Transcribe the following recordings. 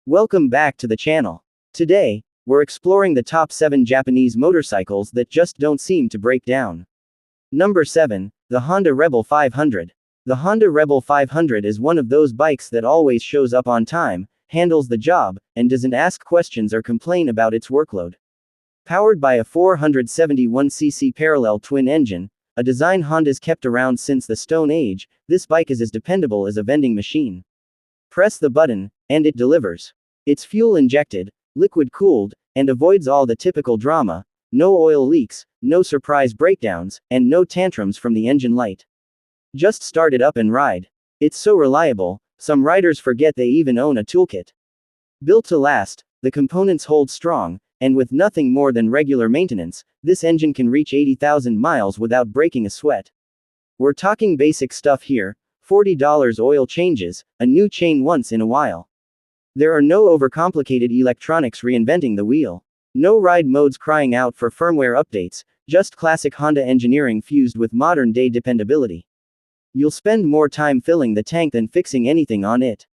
Welcome back to the channel. Today, we're exploring the top 7 Japanese motorcycles that just don't seem to break down. Number 7, the Honda Rebel 500. The Honda Rebel 500 is one of those bikes that always shows up on time, handles the job, and doesn't ask questions or complain about its workload. Powered by a 471cc parallel twin engine, a design Honda's kept around since the Stone Age, this bike is as dependable as a vending machine. Press the button, and it delivers. It's fuel injected, liquid cooled, and avoids all the typical drama: no oil leaks, no surprise breakdowns, and no tantrums from the engine light. Just start it up and ride. It's so reliable, some riders forget they even own a toolkit. Built to last, the components hold strong, and with nothing more than regular maintenance, this engine can reach 80,000 miles without breaking a sweat. We're talking basic stuff here: $40 oil changes, a new chain once in a while. There are no overcomplicated electronics reinventing the wheel. No ride modes crying out for firmware updates, just classic Honda engineering fused with modern-day dependability. You'll spend more time filling the tank than fixing anything on it.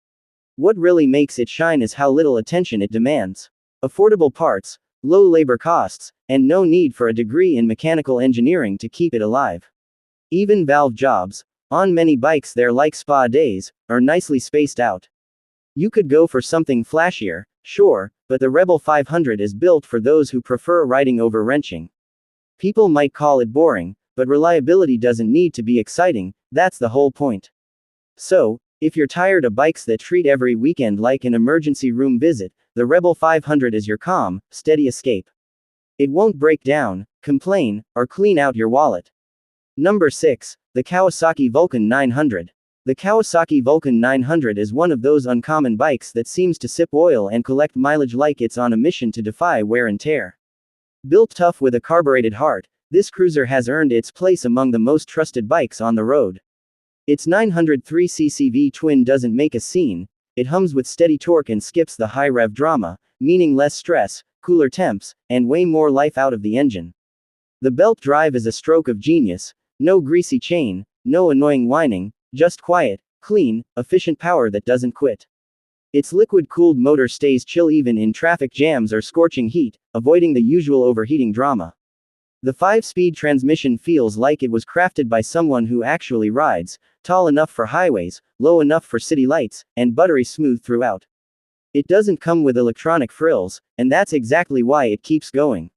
What really makes it shine is how little attention it demands. Affordable parts, low labor costs, and no need for a degree in mechanical engineering to keep it alive. Even valve jobs, on many bikes they're like spa days, are nicely spaced out. You could go for something flashier, sure, but the Rebel 500 is built for those who prefer riding over wrenching. People might call it boring, but reliability doesn't need to be exciting, that's the whole point. So, if you're tired of bikes that treat every weekend like an emergency room visit, the Rebel 500 is your calm, steady escape. It won't break down, complain, or clean out your wallet. Number 6, the Kawasaki Vulcan 900. The Kawasaki Vulcan 900 is one of those uncommon bikes that seems to sip oil and collect mileage like it's on a mission to defy wear and tear. Built tough with a carbureted heart, this cruiser has earned its place among the most trusted bikes on the road. Its 903cc V-twin doesn't make a scene, it hums with steady torque and skips the high rev drama, meaning less stress, cooler temps, and way more life out of the engine. The belt drive is a stroke of genius: no greasy chain, no annoying whining, just quiet, clean, efficient power that doesn't quit. Its liquid-cooled motor stays chill even in traffic jams or scorching heat, avoiding the usual overheating drama. The 5-speed transmission feels like it was crafted by someone who actually rides, tall enough for highways, low enough for city lights, and buttery smooth throughout. It doesn't come with electronic frills, and that's exactly why it keeps going.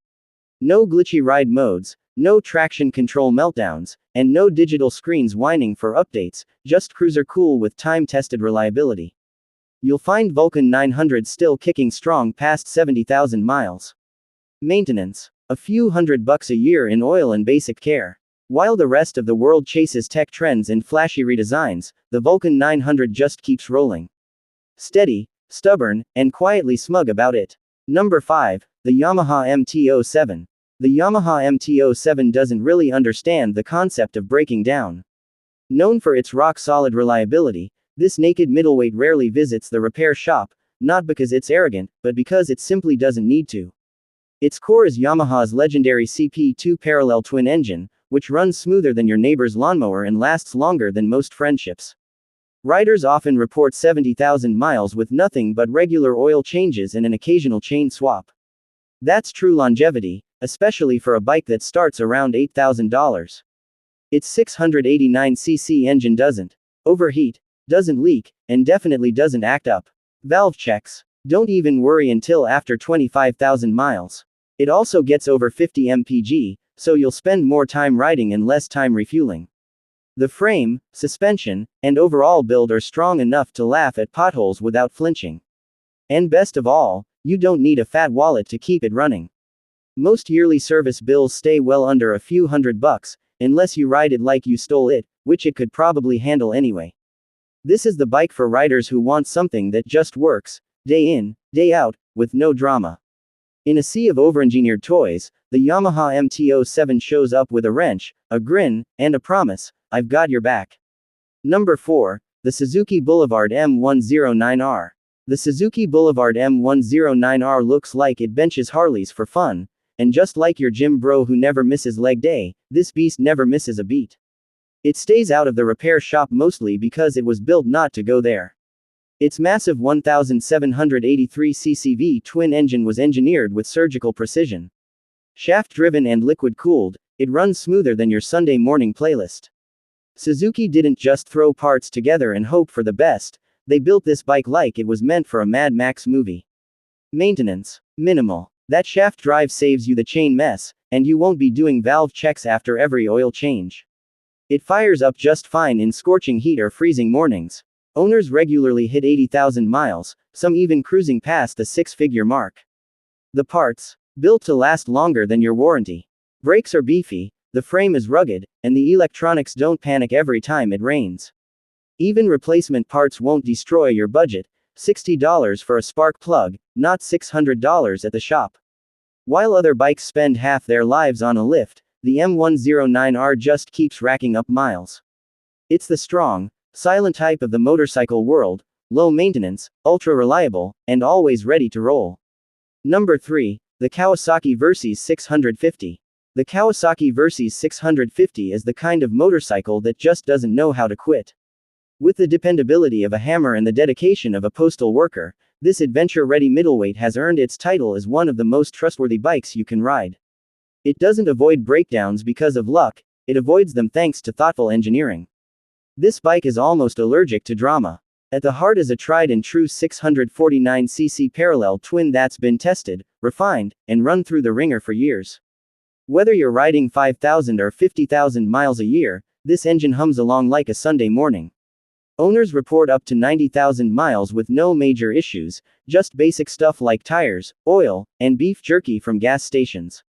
No glitchy ride modes, no traction control meltdowns, and no digital screens whining for updates, just cruiser cool with time-tested reliability. You'll find Vulcan 900 still kicking strong past 70,000 miles. Maintenance: a few $100 a year in oil and basic care. While the rest of the world chases tech trends and flashy redesigns, the Vulcan 900 just keeps rolling. Steady, stubborn, and quietly smug about it. Number 5, the Yamaha MT-07. The Yamaha MT-07 doesn't really understand the concept of breaking down. Known for its rock-solid reliability, this naked middleweight rarely visits the repair shop, not because it's arrogant, but because it simply doesn't need to. Its core is Yamaha's legendary CP2 parallel twin engine, which runs smoother than your neighbor's lawnmower and lasts longer than most friendships. Riders often report 70,000 miles with nothing but regular oil changes and an occasional chain swap. That's true longevity, especially for a bike that starts around $8,000. Its 689cc engine doesn't overheat, doesn't leak, and definitely doesn't act up. Valve checks: don't even worry until after 25,000 miles. It also gets over 50 mpg, so you'll spend more time riding and less time refueling. The frame, suspension, and overall build are strong enough to laugh at potholes without flinching. And best of all, you don't need a fat wallet to keep it running. Most yearly service bills stay well under a few $100, unless you ride it like you stole it, which it could probably handle anyway. This is the bike for riders who want something that just works, day in, day out, with no drama. In a sea of overengineered toys, the Yamaha MT-07 shows up with a wrench, a grin, and a promise: I've got your back. Number 4, the Suzuki Boulevard M109R. The Suzuki Boulevard M109R looks like it benches Harleys for fun, and just like your gym bro who never misses leg day, this beast never misses a beat. It stays out of the repair shop mostly because it was built not to go there. Its massive 1783 cc twin engine was engineered with surgical precision. Shaft-driven and liquid-cooled, it runs smoother than your Sunday morning playlist. Suzuki didn't just throw parts together and hope for the best, they built this bike like it was meant for a Mad Max movie. Maintenance: minimal. That shaft drive saves you the chain mess, and you won't be doing valve checks after every oil change. It fires up just fine in scorching heat or freezing mornings. Owners regularly hit 80,000 miles, some even cruising past the six-figure mark. The parts: built to last longer than your warranty. Brakes are beefy, the frame is rugged, and the electronics don't panic every time it rains. Even replacement parts won't destroy your budget. $60 for a spark plug, not $600 at the shop. While other bikes spend half their lives on a lift, the M109R just keeps racking up miles. It's the strong, silent type of the motorcycle world, low maintenance, ultra reliable, and always ready to roll. Number 3, the Kawasaki Versys 650. The Kawasaki Versys 650 is the kind of motorcycle that just doesn't know how to quit. With the dependability of a hammer and the dedication of a postal worker, this adventure-ready middleweight has earned its title as one of the most trustworthy bikes you can ride. It doesn't avoid breakdowns because of luck, it avoids them thanks to thoughtful engineering. This bike is almost allergic to drama. At the heart is a tried-and-true 649cc parallel twin that's been tested, refined, and run through the ringer for years. Whether you're riding 5,000 or 50,000 miles a year, this engine hums along like a Sunday morning. Owners report up to 90,000 miles with no major issues, just basic stuff like tires, oil, and beef jerky from gas stations.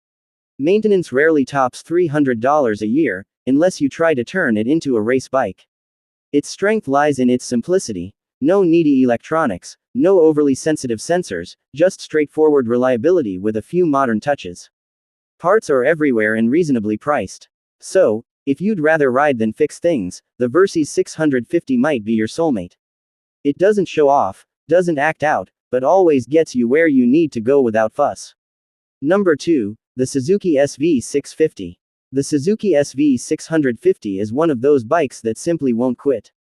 Maintenance rarely tops $300 a year, unless you try to turn it into a race bike. Its strength lies in its simplicity: no needy electronics, no overly sensitive sensors, just straightforward reliability with a few modern touches. Parts are everywhere and reasonably priced. So, if you'd rather ride than fix things, the Versys 650 might be your soulmate. It doesn't show off, doesn't act out, but always gets you where you need to go without fuss. Number 2, the Suzuki SV650. The Suzuki SV650 is one of those bikes that simply won't quit.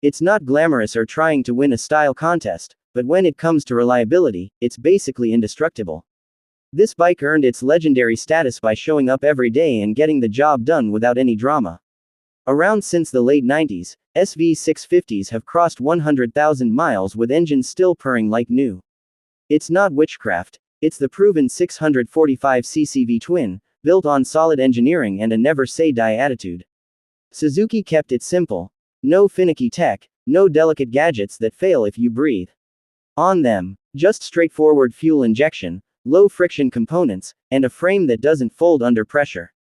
It's not glamorous or trying to win a style contest, but when it comes to reliability, it's basically indestructible. This bike earned its legendary status by showing up every day and getting the job done without any drama. Around since the late 90s, SV650s have crossed 100,000 miles with engines still purring like new. It's not witchcraft, it's the proven 645cc V-twin, built on solid engineering and a never-say-die attitude. Suzuki kept it simple. No finicky tech, no delicate gadgets that fail if you breathe on them. Just straightforward fuel injection, low-friction components, and a frame that doesn't fold under pressure.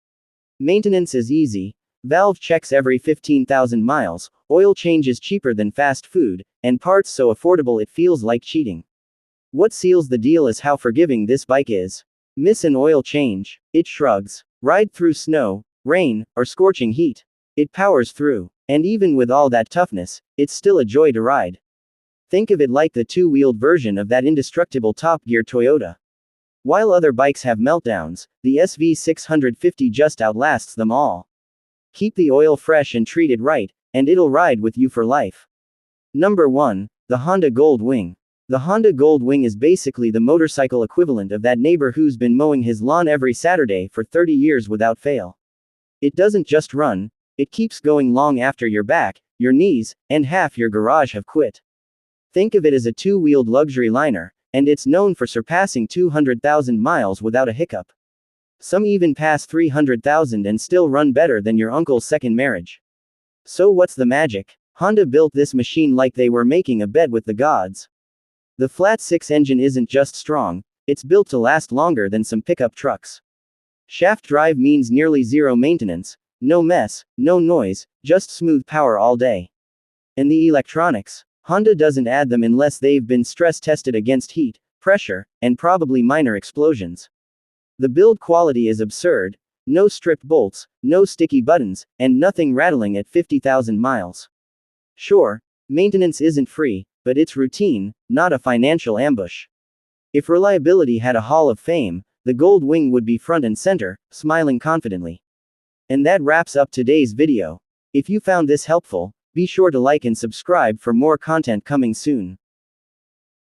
Maintenance is easy. Valve checks every 15,000 miles, oil changes cheaper than fast food, and parts so affordable it feels like cheating. What seals the deal is how forgiving this bike is. Miss an oil change, it shrugs. Ride through snow, rain, or scorching heat, it powers through. And even with all that toughness, it's still a joy to ride. Think of it like the two-wheeled version of that indestructible Top Gear Toyota. While other bikes have meltdowns, the SV650 just outlasts them all. Keep the oil fresh and treat it right, and it'll ride with you for life. Number 1, the Honda Gold Wing. The Honda Gold Wing is basically the motorcycle equivalent of that neighbor who's been mowing his lawn every Saturday for 30 years without fail. It doesn't just run, it keeps going long after your back, your knees, and half your garage have quit. Think of it as a two-wheeled luxury liner, and it's known for surpassing 200,000 miles without a hiccup. Some even pass 300,000 and still run better than your uncle's second marriage. So what's the magic? Honda built this machine like they were making a bet with the gods. The flat-six engine isn't just strong, it's built to last longer than some pickup trucks. Shaft drive means nearly zero maintenance, no mess, no noise, just smooth power all day. And the electronics? Honda doesn't add them unless they've been stress-tested against heat, pressure, and probably minor explosions. The build quality is absurd: no stripped bolts, no sticky buttons, and nothing rattling at 50,000 miles. Sure, maintenance isn't free, but it's routine, not a financial ambush. If reliability had a Hall of Fame, the Gold Wing would be front and center, smiling confidently. And that wraps up today's video. If you found this helpful, Be sure to like and subscribe for more content coming soon.